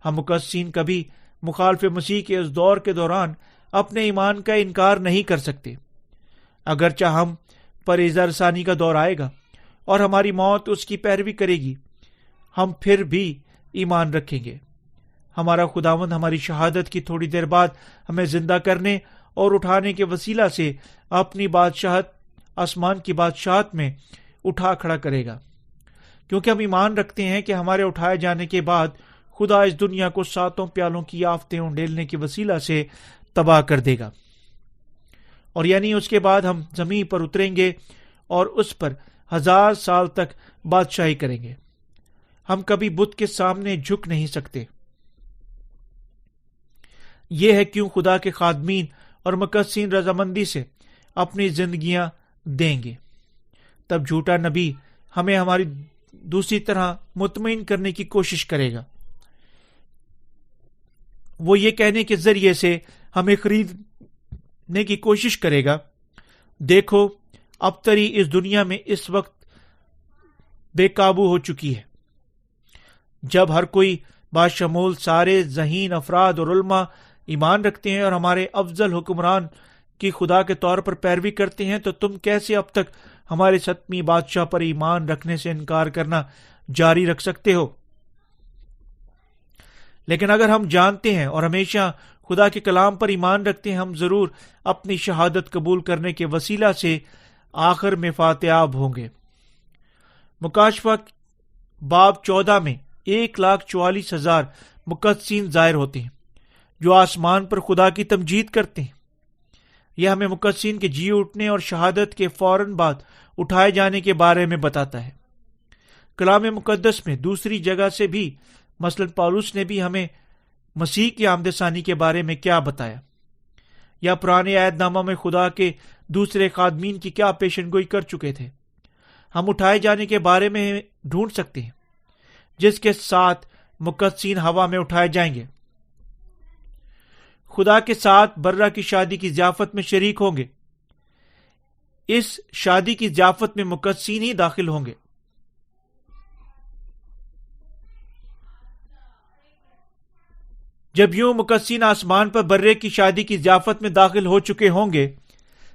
ہم مقدسین کبھی مخالف مسیح کے اس دور کے دوران اپنے ایمان کا انکار نہیں کر سکتے۔ اگرچہ ہم پر اظہار رسانی کا دور آئے گا اور ہماری موت اس کی پیروی کرے گی، ہم پھر بھی ایمان رکھیں گے۔ ہمارا خداوند ہماری شہادت کی تھوڑی دیر بعد ہمیں زندہ کرنے اور اٹھانے کے وسیلہ سے اپنی بادشاہت آسمان کی بادشاہت میں اٹھا کھڑا کرے گا، کیونکہ ہم ایمان رکھتے ہیں کہ ہمارے اٹھائے جانے کے بعد خدا اس دنیا کو 7 پیالوں کی آفتیں انڈیلنے کے وسیلہ سے تباہ کر دے گا، اور یعنی اس کے بعد ہم زمین پر اتریں گے اور اس پر 1000 سال تک بادشاہی کریں گے۔ ہم کبھی بت کے سامنے جھک نہیں سکتے۔ یہ ہے کیوں خدا کے خادمین اور مقدسین رضامندی سے اپنی زندگیاں دیں گے۔ تب جھوٹا نبی ہمیں ہماری دوسری طرح مطمئن کرنے کی کوشش کرے گا۔ وہ یہ کہنے کے ذریعے سے ہمیں خریدنے کی کوشش کرے گا، دیکھو ابتری اس دنیا میں اس وقت بے قابو ہو چکی ہے، جب ہر کوئی باشمول سارے ذہین افراد اور علماء ایمان رکھتے ہیں اور ہمارے افضل حکمران کی خدا کے طور پر پیروی کرتے ہیں، تو تم کیسے اب تک ہمارے ستمی بادشاہ پر ایمان رکھنے سے انکار کرنا جاری رکھ سکتے ہو؟ لیکن اگر ہم جانتے ہیں اور ہمیشہ خدا کے کلام پر ایمان رکھتے ہیں، ہم ضرور اپنی شہادت قبول کرنے کے وسیلہ سے آخر میں فاتحیاب ہوں گے۔ مکاشفہ باب 14 میں 1,44,000 مقدسین ظاہر ہوتے ہیں جو آسمان پر خدا کی تمجید کرتے ہیں۔ یہ ہمیں مقدسین کے جی اٹھنے اور شہادت کے فوراً بعد اٹھائے جانے کے بارے میں بتاتا ہے۔ کلام مقدس میں دوسری جگہ سے بھی، مثلاً پولس نے بھی ہمیں مسیح کی آمد ثانی کے بارے میں کیا بتایا، یا پرانے عہد نامہ میں خدا کے دوسرے خادمین کی کیا پیشن گوئی کر چکے تھے۔ ہم اٹھائے جانے کے بارے میں ڈھونڈ سکتے ہیں، جس کے ساتھ مقدسین ہوا میں اٹھائے جائیں گے، خدا کے ساتھ برہ کی شادی کی ضیافت میں شریک ہوں گے۔ اس شادی کی ضیافت میں مقدسین ہی داخل ہوں گے۔ جب یوں مقدسین آسمان پر برے کی شادی کی ضیافت میں داخل ہو چکے ہوں گے،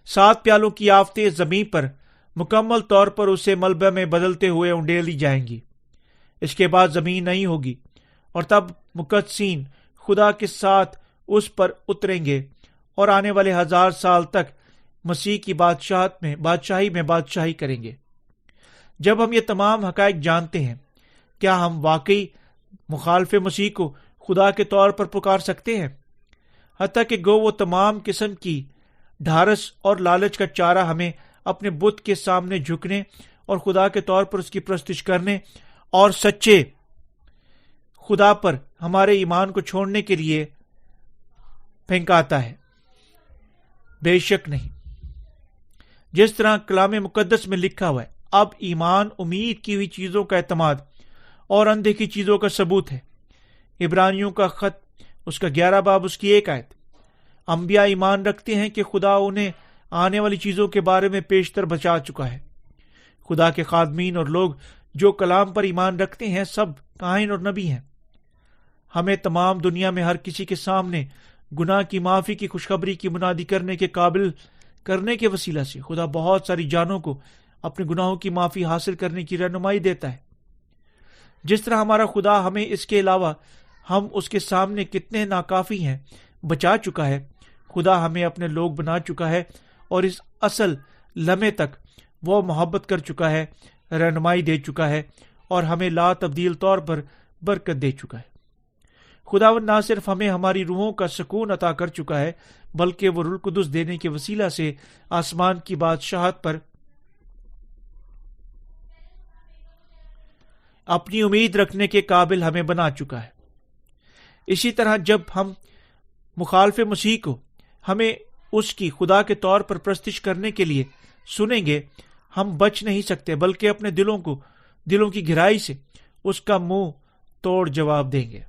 7 پیالوں کی آفتیں زمین پر مکمل طور پر اسے ملبہ میں بدلتے ہوئے انڈیلی جائیں گی۔ اس کے بعد زمین نہیں ہوگی، اور تب مقدسین خدا کے ساتھ اس پر اتریں گے اور آنے والے 1000 سال تک مسیح کی بادشاہی میں بادشاہی کریں گے۔ جب ہم یہ تمام حقائق جانتے ہیں، کیا ہم واقعی مخالف مسیح کو خدا کے طور پر پکار سکتے ہیں؟ حتیٰ کہ گو وہ تمام قسم کی ڈھارس اور لالچ کا چارہ ہمیں اپنے بت کے سامنے جھکنے اور خدا کے طور پر اس کی پرستش کرنے اور سچے خدا پر ہمارے ایمان کو چھوڑنے کے لیے پھینکاتا ہے؟ بے شک نہیں۔ جس طرح کلام مقدس میں لکھا ہوا ہے، اب ایمان امید کی ہوئی چیزوں کا اعتماد اور اندیکھی چیزوں کا ثبوت ہے۔ عبرانیوں کا خط اس کا 11 باب اس کی 1 آیت۔ انبیاء ایمان رکھتے ہیں کہ خدا انہیں آنے والی چیزوں کے بارے میں پیشتر بچا چکا ہے۔ خدا کے خادمین اور لوگ جو کلام پر ایمان رکھتے ہیں سب کاہن اور نبی ہیں۔ ہمیں تمام دنیا میں ہر کسی کے سامنے گناہ کی معافی کی خوشخبری کی منادی کرنے کے قابل کرنے کے وسیلہ سے خدا بہت ساری جانوں کو اپنے گناہوں کی معافی حاصل کرنے کی رہنمائی دیتا ہے۔ جس طرح ہمارا خدا ہمیں اس کے علاوہ ہم اس کے سامنے کتنے ناکافی ہیں بچا چکا ہے، خدا ہمیں اپنے لوگ بنا چکا ہے اور اس اصل لمحے تک وہ محبت کر چکا ہے، رہنمائی دے چکا ہے اور ہمیں لا تبدیل طور پر برکت دے چکا ہے۔ خداوند نہ صرف ہمیں ہماری روحوں کا سکون عطا کر چکا ہے، بلکہ وہ روح القدس دینے کے وسیلہ سے آسمان کی بادشاہت پر اپنی امید رکھنے کے قابل ہمیں بنا چکا ہے۔ اسی طرح جب ہم مخالف مسیح کو ہمیں اس کی خدا کے طور پر پرستش کرنے کے لیے سنیں گے، ہم بچ نہیں سکتے، بلکہ اپنے دلوں کی گہرائی سے اس کا منہ توڑ جواب دیں گے۔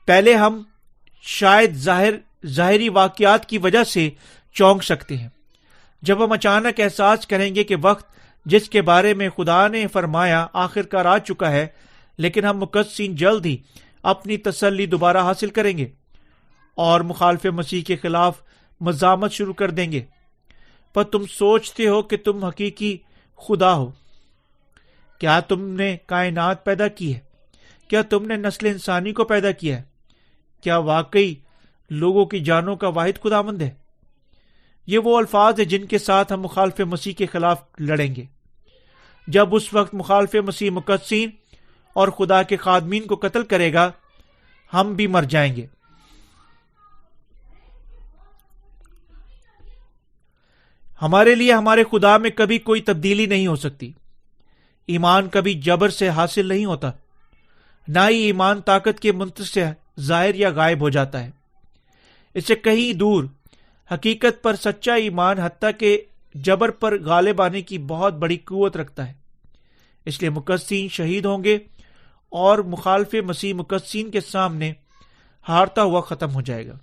پہلے ہم شاید ظاہری واقعات کی وجہ سے چونک سکتے ہیں، جب ہم اچانک احساس کریں گے کہ وقت جس کے بارے میں خدا نے فرمایا آخر کار آ چکا ہے، لیکن ہم مقدسین جلد ہی اپنی تسلی دوبارہ حاصل کریں گے اور مخالف مسیح کے خلاف مزاحمت شروع کر دیں گے۔ پر تم سوچتے ہو کہ تم حقیقی خدا ہو؟ کیا تم نے کائنات پیدا کی ہے؟ کیا تم نے نسل انسانی کو پیدا کیا ہے؟ کیا واقعی لوگوں کی جانوں کا واحد خداوند ہے؟ یہ وہ الفاظ ہیں جن کے ساتھ ہم مخالف مسیح کے خلاف لڑیں گے۔ جب اس وقت مخالف مسیح مقدسین اور خدا کے خادمین کو قتل کرے گا، ہم بھی مر جائیں گے۔ ہمارے لیے ہمارے خدا میں کبھی کوئی تبدیلی نہیں ہو سکتی۔ ایمان کبھی جبر سے حاصل نہیں ہوتا، نہ ہی ایمان طاقت کے منتر سے ظاہر یا غائب ہو جاتا ہے۔ اس سے کہیں دور حقیقت پر سچا ایمان حتیٰ کہ جبر پر غالب آنے کی بہت بڑی قوت رکھتا ہے۔ اس لیے مقدسین شہید ہوں گے اور مخالف مسیح مقدسین کے سامنے ہارتا ہوا ختم ہو جائے گا۔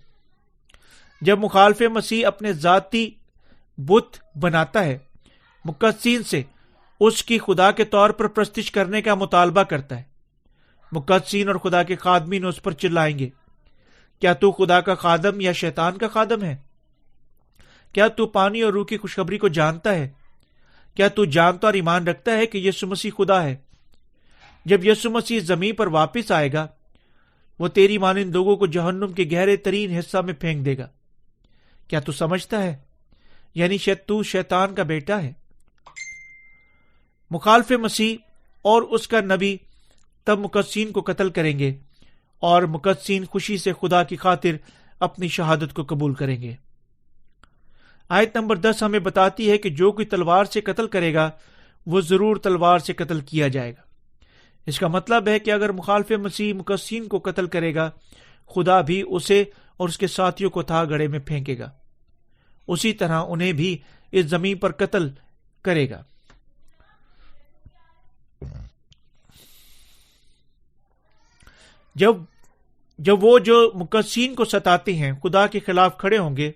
جب مخالف مسیح اپنے ذاتی بت بناتا ہے، مقدسین سے اس کی خدا کے طور پر پرستش کرنے کا مطالبہ کرتا ہے، مقدسین اور خدا کے خادمین اس پر چلائیں گے، کیا تو خدا کا خادم یا شیطان کا خادم ہے؟ کیا تو پانی اور روح کی خوشخبری کو جانتا ہے؟ کیا تو جانتا اور ایمان رکھتا ہے کہ یسوع مسیح خدا ہے؟ جب یسوع مسیح زمین پر واپس آئے گا، وہ تیری مانند لوگوں کو جہنم کے گہرے ترین حصہ میں پھینک دے گا۔ کیا تو سمجھتا ہے؟ یعنی تو شیطان کا بیٹا ہے۔ مخالف مسیح اور اس کا نبی تب مقدسین کو قتل کریں گے، اور مقدسین خوشی سے خدا کی خاطر اپنی شہادت کو قبول کریں گے۔ آیت نمبر 10 ہمیں بتاتی ہے کہ جو کوئی تلوار سے قتل کرے گا وہ ضرور تلوار سے قتل کیا جائے گا۔ اس کا مطلب ہے کہ اگر مخالف مسیح مقدسین کو قتل کرے گا، خدا بھی اسے اور اس کے ساتھیوں کو تھا گڑھے میں پھینکے گا، اسی طرح انہیں بھی اس زمین پر قتل کرے گا۔ جب وہ جو مقدسین کو ستاتے ہیں خدا کے خلاف کھڑے ہوں گے،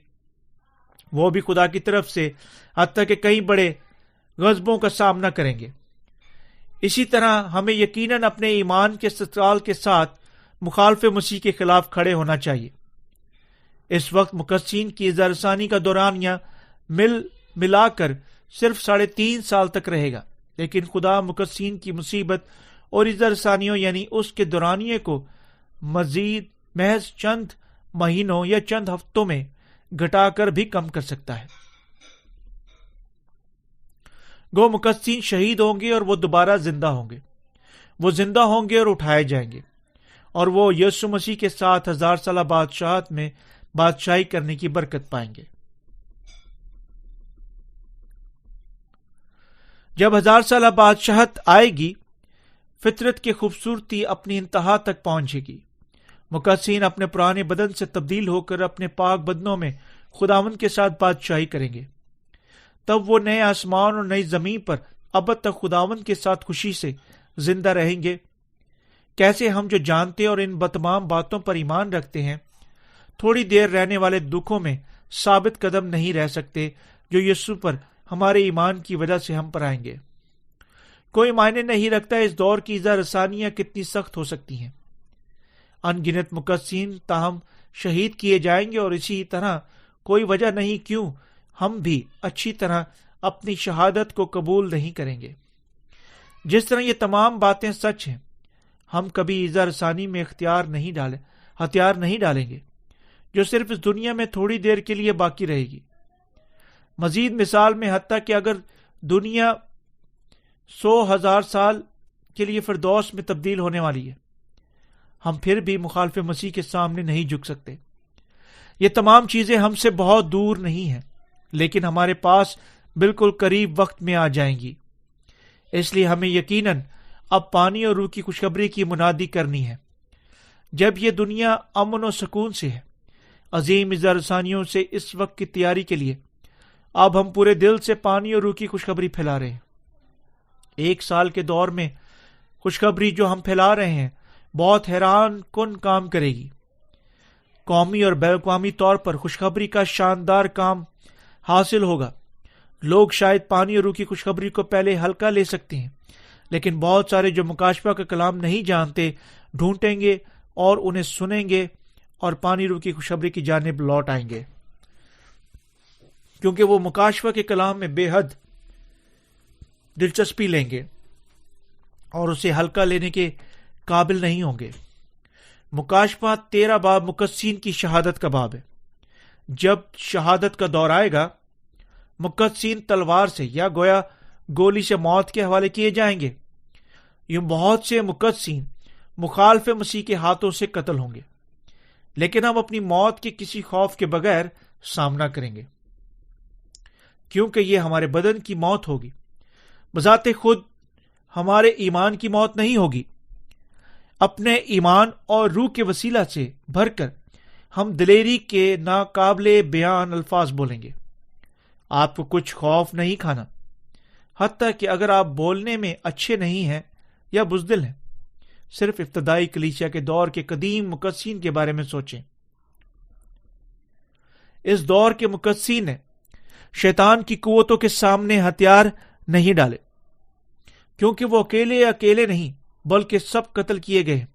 وہ بھی خدا کی طرف سے حتیٰ کہ کئی بڑے غضبوں کا سامنا کریں گے۔ اسی طرح ہمیں یقیناً اپنے ایمان کے استقلال کے ساتھ مخالف مسیح کے خلاف کھڑے ہونا چاہیے۔ اس وقت مقدسین کی اظہار ثانی کا دورانیہ ملا کر صرف 3.5 سال تک رہے گا، لیکن خدا مقدسین کی مصیبت اور اظہار ثانیوں یعنی اس کے دورانیے کو مزید محض چند مہینوں یا چند ہفتوں میں گھٹا کر بھی کم کر سکتا ہے۔ گو مقدسین شہید ہوں گے اور وہ دوبارہ زندہ ہوں گے، وہ زندہ ہوں گے اور اٹھائے جائیں گے، اور وہ یسوع مسیح کے ساتھ 1000 سالہ بادشاہت میں بادشاہی کرنے کی برکت پائیں گے۔ جب 1000 سالہ بادشاہت آئے گی، فطرت کی خوبصورتی اپنی انتہا تک پہنچے گی۔ مقدسین اپنے پرانے بدن سے تبدیل ہو کر اپنے پاک بدنوں میں خداوند کے ساتھ بادشاہی کریں گے۔ تب وہ نئے آسمان اور نئی زمین پر ابد تک خداوند کے ساتھ خوشی سے زندہ رہیں گے۔ کیسے ہم جو جانتے اور ان تمام باتوں پر ایمان رکھتے ہیں، تھوڑی دیر رہنے والے دکھوں میں ثابت قدم نہیں رہ سکتے جو یسوع پر ہمارے ایمان کی وجہ سے ہم پر آئیں گے۔ کوئی معنی نہیں رکھتا اس دور کی اظہار رسانیاں کتنی سخت ہو سکتی ہیں۔ ان گنت مقدسین تاہم شہید کیے جائیں گے، اور اسی طرح کوئی وجہ نہیں کیوں ہم بھی اچھی طرح اپنی شہادت کو قبول نہیں کریں گے۔ جس طرح یہ تمام باتیں سچ ہیں، ہم کبھی اظہار ثانی میں ہتھیار نہیں ڈالیں گے جو صرف اس دنیا میں تھوڑی دیر کے لیے باقی رہے گی۔ مزید مثال میں، حتیٰ کہ اگر دنیا 100,000 سال کے لیے فردوس میں تبدیل ہونے والی ہے، ہم پھر بھی مخالف مسیح کے سامنے نہیں جھک سکتے۔ یہ تمام چیزیں ہم سے بہت دور نہیں ہیں، لیکن ہمارے پاس بالکل قریب وقت میں آ جائیں گی۔ اس لیے ہمیں یقیناً اب پانی اور روح کی خوشخبری کی منادی کرنی ہے۔ جب یہ دنیا امن و سکون سے ہے، عظیم اظہار ثانیوں سے اس وقت کی تیاری کے لیے اب ہم پورے دل سے پانی اور روح کی خوشخبری پھیلا رہے ہیں۔ 1 سال کے دور میں خوشخبری جو ہم پھیلا رہے ہیں بہت حیران کن کام کرے گی۔ قومی اور بین الاقوامی طور پر خوشخبری کا شاندار کام حاصل ہوگا۔ لوگ شاید پانی اور روح کی خوشخبری کو پہلے ہلکا لے سکتے ہیں، لیکن بہت سارے جو مکاشفہ کا کلام نہیں جانتے ڈھونڈیں گے اور انہیں سنیں گے اور پانی روح کی خوشخبری کی جانب لوٹ آئیں گے، کیونکہ وہ مکاشفہ کے کلام میں بے حد دلچسپی لیں گے اور اسے ہلکا لینے کے قابل نہیں ہوں گے۔ مکاشفہ 13 باب مقدسین کی شہادت کا باب ہے۔ جب شہادت کا دور آئے گا، مقدسین تلوار سے یا گویا گولی سے موت کے حوالے کیے جائیں گے۔ یوں بہت سے مقدسین مخالف مسیح کے ہاتھوں سے قتل ہوں گے، لیکن ہم اپنی موت کے کسی خوف کے بغیر سامنا کریں گے، کیونکہ یہ ہمارے بدن کی موت ہوگی، بذات خود ہمارے ایمان کی موت نہیں ہوگی۔ اپنے ایمان اور روح کے وسیلہ سے بھر کر ہم دلیری کے ناقابل بیان الفاظ بولیں گے۔ آپ کو کچھ خوف نہیں کھانا، حتیٰ کہ اگر آپ بولنے میں اچھے نہیں ہیں یا بزدل ہیں۔ صرف ابتدائی کلیسیا کے دور کے قدیم مقدسین کے بارے میں سوچیں۔ اس دور کے مقدسین نے شیطان کی قوتوں کے سامنے ہتھیار نہیں ڈالے، کیونکہ وہ اکیلے نہیں بلکہ سب قتل کیے گئے،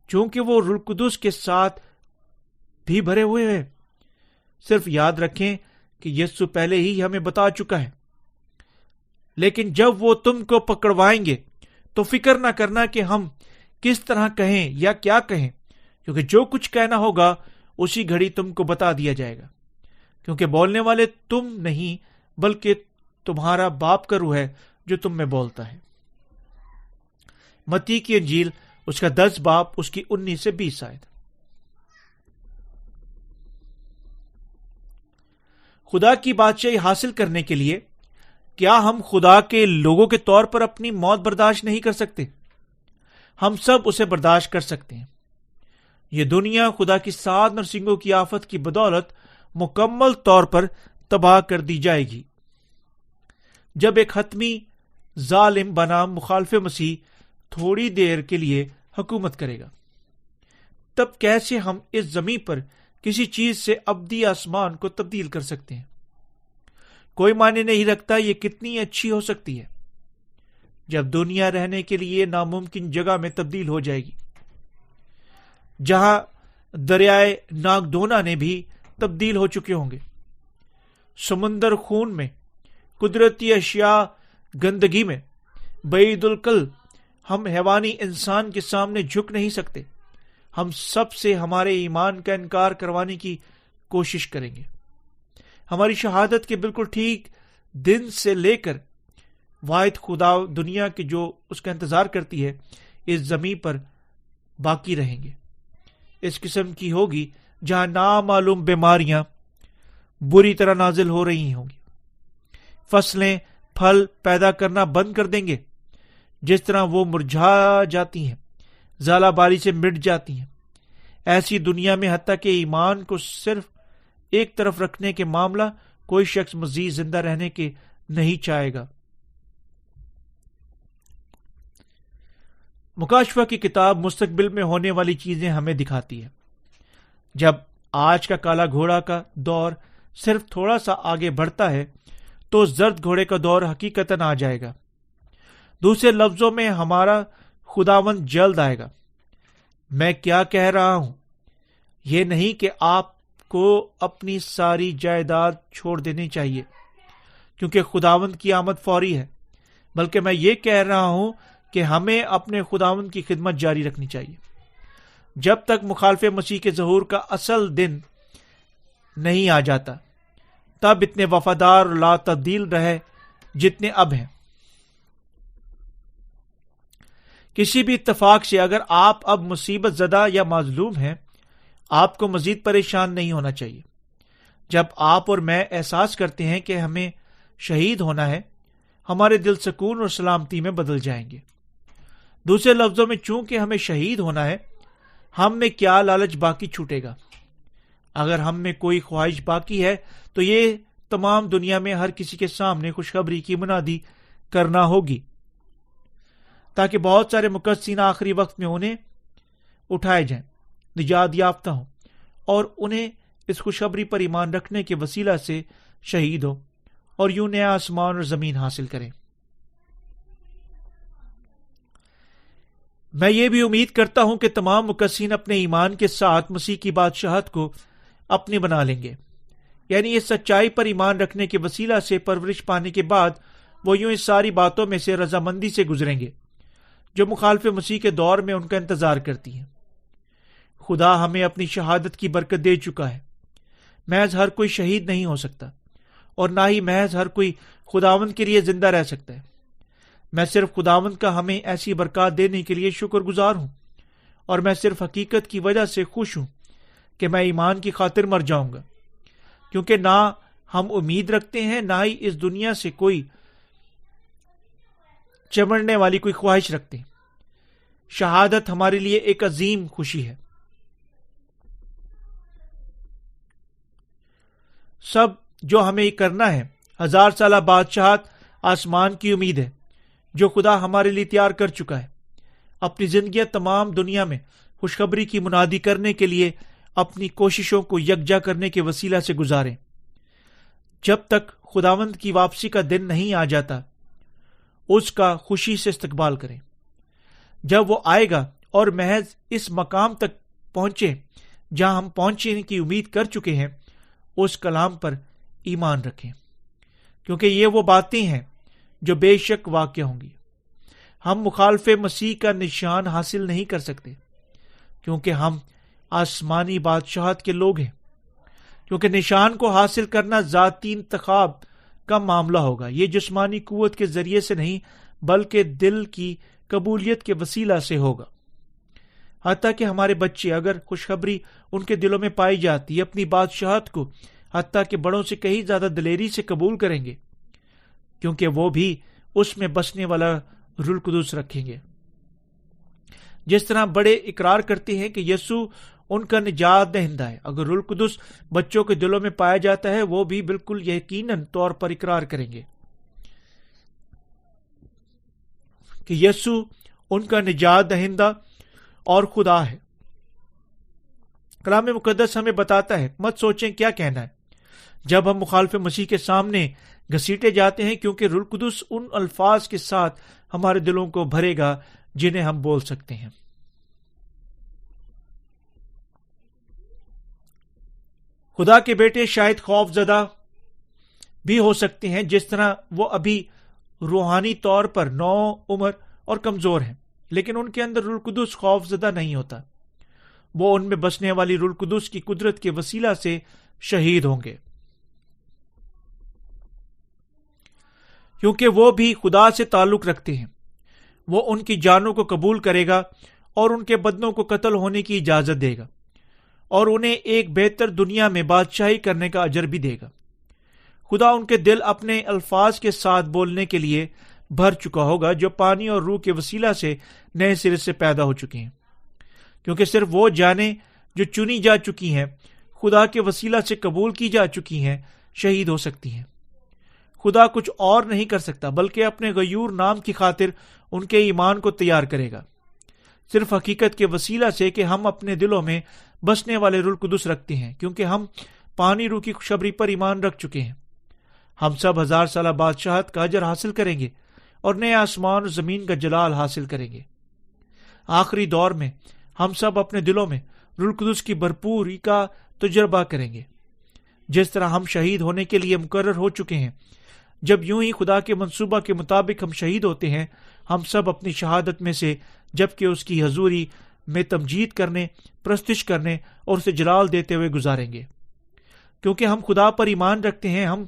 چونکہ وہ روح القدس کے ساتھ بھی بھرے ہوئے ہیں۔ صرف یاد رکھیں کہ یسوع پہلے ہی ہمیں بتا چکا ہے، لیکن جب وہ تم کو پکڑوائیں گے تو فکر نہ کرنا کہ ہم کس طرح کہیں یا کیا کہیں، کیونکہ جو کچھ کہنا ہوگا اسی گھڑی تم کو بتا دیا جائے گا۔ کیونکہ بولنے والے تم نہیں بلکہ تمہارا باپ کا روح ہے جو تم میں بولتا ہے۔ متی کی انجیل اس کا 10 باب اس کی 19 سے 20 آیت۔ خدا کی بادشاہی حاصل کرنے کے لیے کیا ہم خدا کے لوگوں کے طور پر اپنی موت برداشت نہیں کر سکتے؟ ہم سب اسے برداشت کر سکتے ہیں۔ یہ دنیا خدا کی 7 نرسنگوں کی آفت کی بدولت مکمل طور پر تباہ کر دی جائے گی۔ جب ایک حتمی ظالم بنام مخالف مسیح تھوڑی دیر کے لیے حکومت کرے گا، تب کیسے ہم اس زمین پر کسی چیز سے ابدی آسمان کو تبدیل کر سکتے ہیں؟ کوئی معنی نہیں رکھتا یہ کتنی اچھی ہو سکتی ہے جب دنیا رہنے کے لیے ناممکن جگہ میں تبدیل ہو جائے گی، جہاں دریائے ناگدونا نے بھی تبدیل ہو چکے ہوں گے، سمندر خون میں، قدرتی اشیاء گندگی میں، بعید الکل ہم حیوانی انسان کے سامنے جھک نہیں سکتے۔ ہم سب سے ہمارے ایمان کا انکار کروانے کی کوشش کریں گے۔ ہماری شہادت کے بالکل ٹھیک دن سے لے کر واحد خدا دنیا کے جو اس کا انتظار کرتی ہے اس زمین پر باقی رہیں گے، اس قسم کی ہوگی جہاں نامعلوم بیماریاں بری طرح نازل ہو رہی ہوں گی، فصلیں پھل پیدا کرنا بند کر دیں گے جس طرح وہ مرجھا جاتی ہیں، ژالہ باری سے مٹ جاتی ہیں۔ ایسی دنیا میں حتیٰ کہ ایمان کو صرف ایک طرف رکھنے کے معاملہ کوئی شخص مزید زندہ رہنے کے نہیں چاہے گا۔ مکاشفہ کی کتاب مستقبل میں ہونے والی چیزیں ہمیں دکھاتی ہے۔ جب آج کا کالا گھوڑا کا دور صرف تھوڑا سا آگے بڑھتا ہے تو زرد گھوڑے کا دور حقیقتاً آ جائے گا۔ دوسرے لفظوں میں ہمارا خداوند جلد آئے گا۔ میں کیا کہہ رہا ہوں؟ یہ نہیں کہ آپ کو اپنی ساری جائیداد چھوڑ دینی چاہیے کیونکہ خداوند کی آمد فوری ہے، بلکہ میں یہ کہہ رہا ہوں کہ ہمیں اپنے خداوند کی خدمت جاری رکھنی چاہیے جب تک مخالف مسیح کے ظہور کا اصل دن نہیں آ جاتا۔ تب اتنے وفادار اور لا تبدیل رہے جتنے اب ہیں۔ کسی بھی اتفاق سے اگر آپ اب مصیبت زدہ یا مظلوم ہیں، آپ کو مزید پریشان نہیں ہونا چاہیے۔ جب آپ اور میں احساس کرتے ہیں کہ ہمیں شہید ہونا ہے، ہمارے دل سکون اور سلامتی میں بدل جائیں گے۔ دوسرے لفظوں میں چونکہ ہمیں شہید ہونا ہے، ہم میں کیا لالچ باقی چھوٹے گا؟ اگر ہم میں کوئی خواہش باقی ہے تو یہ تمام دنیا میں ہر کسی کے سامنے خوشخبری کی منادی کرنا ہوگی تاکہ بہت سارے مقدسین آخری وقت میں انہیں اٹھائے جائیں، نجات یافتہ ہوں اور انہیں اس خوشخبری پر ایمان رکھنے کے وسیلہ سے شہید ہو اور یوں نیا آسمان اور زمین حاصل کریں۔ میں یہ بھی امید کرتا ہوں کہ تمام مقدسین اپنے ایمان کے ساتھ مسیح کی بادشاہت کو اپنی بنا لیں گے، یعنی اس سچائی پر ایمان رکھنے کے وسیلہ سے پرورش پانے کے بعد وہ یوں اس ساری باتوں میں سے رضامندی سے گزریں گے جو مخالف مسیح کے دور میں ان کا انتظار کرتی ہیں۔ خدا ہمیں اپنی شہادت کی برکت دے چکا ہے۔ محض ہر کوئی شہید نہیں ہو سکتا اور نہ ہی محض ہر کوئی خداوند کے لیے زندہ رہ سکتا ہے۔ میں صرف خداوند کا ہمیں ایسی برکات دینے کے لیے شکر گزار ہوں، اور میں صرف حقیقت کی وجہ سے خوش ہوں کہ میں ایمان کی خاطر مر جاؤں گا، کیونکہ نہ ہم امید رکھتے ہیں نہ ہی اس دنیا سے کوئی چمڑنے والی کوئی خواہش رکھتے ہیں۔ شہادت ہمارے لیے ایک عظیم خوشی ہے۔ سب جو ہمیں کرنا ہے 1000 سالہ بادشاہت آسمان کی امید ہے جو خدا ہمارے لیے تیار کر چکا ہے۔ اپنی زندگیاں تمام دنیا میں خوشخبری کی منادی کرنے کے لیے اپنی کوششوں کو یکجا کرنے کے وسیلہ سے گزاریں۔ جب تک خداوند کی واپسی کا دن نہیں آ جاتا، اس کا خوشی سے استقبال کریں۔ جب وہ آئے گا اور محض اس مقام تک پہنچے جہاں ہم پہنچنے کی امید کر چکے ہیں، اس کلام پر ایمان رکھیں، کیونکہ یہ وہ باتیں ہیں جو بے شک واقع ہوں گی۔ ہم مخالف مسیح کا نشان حاصل نہیں کر سکتے کیونکہ ہم آسمانی بادشاہت کے لوگ ہیں۔ کیونکہ نشان کو حاصل کرنا ذاتی انتخاب کا معاملہ ہوگا. یہ جسمانی قوت کے ذریعے سے نہیں بلکہ دل کی قبولیت کے وسیلہ سے ہوگا. حتیٰ کہ ہمارے بچے اگر خوشخبری ان کے دلوں میں پائی جاتی ہے اپنی بادشاہت کو حتیٰ کہ بڑوں سے کہیں زیادہ دلیری سے قبول کریں گے، کیونکہ وہ بھی اس میں بسنے والا روح القدس رکھیں گے. جس طرح بڑے اقرار کرتے ہیں کہ یسوع ان کا نجات دہندہ ہے، اگر روح القدس بچوں کے دلوں میں پایا جاتا ہے وہ بھی بالکل یقیناً طور پر اقرار کریں گے کہ یسوع ان کا نجات دہندہ اور خدا ہے. کلام مقدس ہمیں بتاتا ہے، مت سوچیں کیا کہنا ہے جب ہم مخالف مسیح کے سامنے گھسیٹے جاتے ہیں، کیونکہ روح القدس ان الفاظ کے ساتھ ہمارے دلوں کو بھرے گا جنہیں ہم بول سکتے ہیں. خدا کے بیٹے شاید خوف زدہ بھی ہو سکتے ہیں جس طرح وہ ابھی روحانی طور پر نو عمر اور کمزور ہیں، لیکن ان کے اندر روح القدس خوف زدہ نہیں ہوتا. وہ ان میں بسنے والی روح القدس کی قدرت کے وسیلہ سے شہید ہوں گے، کیونکہ وہ بھی خدا سے تعلق رکھتے ہیں. وہ ان کی جانوں کو قبول کرے گا اور ان کے بدنوں کو قتل ہونے کی اجازت دے گا اور انہیں ایک بہتر دنیا میں بادشاہی کرنے کا اجر بھی دے گا. خدا ان کے دل اپنے الفاظ کے ساتھ بولنے کے لیے بھر چکا ہوگا جو پانی اور روح کے وسیلہ سے نئے سرے سے پیدا ہو چکے ہیں، کیونکہ صرف وہ جانیں جو چنی جا چکی ہیں، خدا کے وسیلہ سے قبول کی جا چکی ہیں، شہید ہو سکتی ہیں. خدا کچھ اور نہیں کر سکتا بلکہ اپنے غیور نام کی خاطر ان کے ایمان کو تیار کرے گا، صرف حقیقت کے وسیلہ سے کہ ہم اپنے دلوں میں بسنے والے روح القدس رکھتے ہیں. کیونکہ ہم پانی روح کی خوشخبری پر ایمان رکھ چکے ہیں، ہم سب 1000 سالہ بادشاہت کا اجر حاصل کریں گے اور نئے آسمان اور زمین کا جلال حاصل کریں گے. آخری دور میں ہم سب اپنے دلوں میں روح القدس کی بھرپوری کا تجربہ کریں گے، جس طرح ہم شہید ہونے کے لیے مقرر ہو چکے ہیں. جب یوں ہی خدا کے منصوبہ کے مطابق ہم شہید ہوتے ہیں، ہم سب اپنی شہادت میں سے جبکہ اس کی حضوری میں تمجید کرنے، پرستش کرنے اور اسے جلال دیتے ہوئے گزاریں گے. کیونکہ ہم خدا پر ایمان رکھتے ہیں، ہم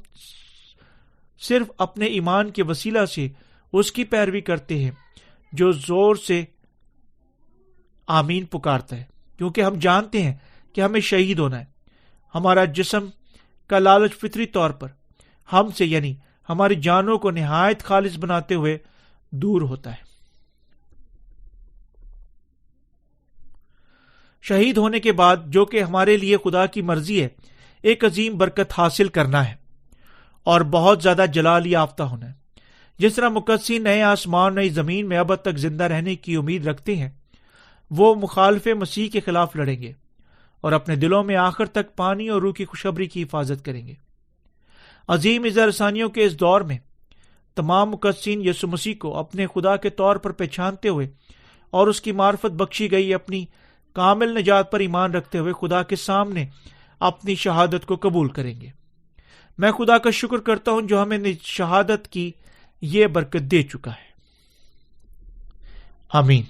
صرف اپنے ایمان کے وسیلہ سے اس کی پیروی کرتے ہیں جو زور سے آمین پکارتا ہے. کیونکہ ہم جانتے ہیں کہ ہمیں شہید ہونا ہے. ہمارا جسم کا لالچ فطری طور پر ہم سے یعنی ہماری جانوں کو نہایت خالص بناتے ہوئے دور ہوتا ہے. شہید ہونے کے بعد جو کہ ہمارے لیے خدا کی مرضی ہے، ایک عظیم برکت حاصل کرنا ہے اور بہت زیادہ جلال یافتہ ہونا ہے. جس طرح مقدسین نئے آسمان نئی زمین میں ابد تک زندہ رہنے کی امید رکھتے ہیں، وہ مخالف مسیح کے خلاف لڑیں گے اور اپنے دلوں میں آخر تک پانی اور روح کی خوشخبری کی حفاظت کریں گے. عظیم اظہار رسانیوں کے اس دور میں تمام مقدسین یسوع مسیح کو اپنے خدا کے طور پر پہچانتے ہوئے اور اس کی معرفت بخشی گئی اپنی کامل نجات پر ایمان رکھتے ہوئے خدا کے سامنے اپنی شہادت کو قبول کریں گے. میں خدا کا شکر کرتا ہوں جو ہمیں شہادت کی یہ برکت دے چکا ہے. آمین.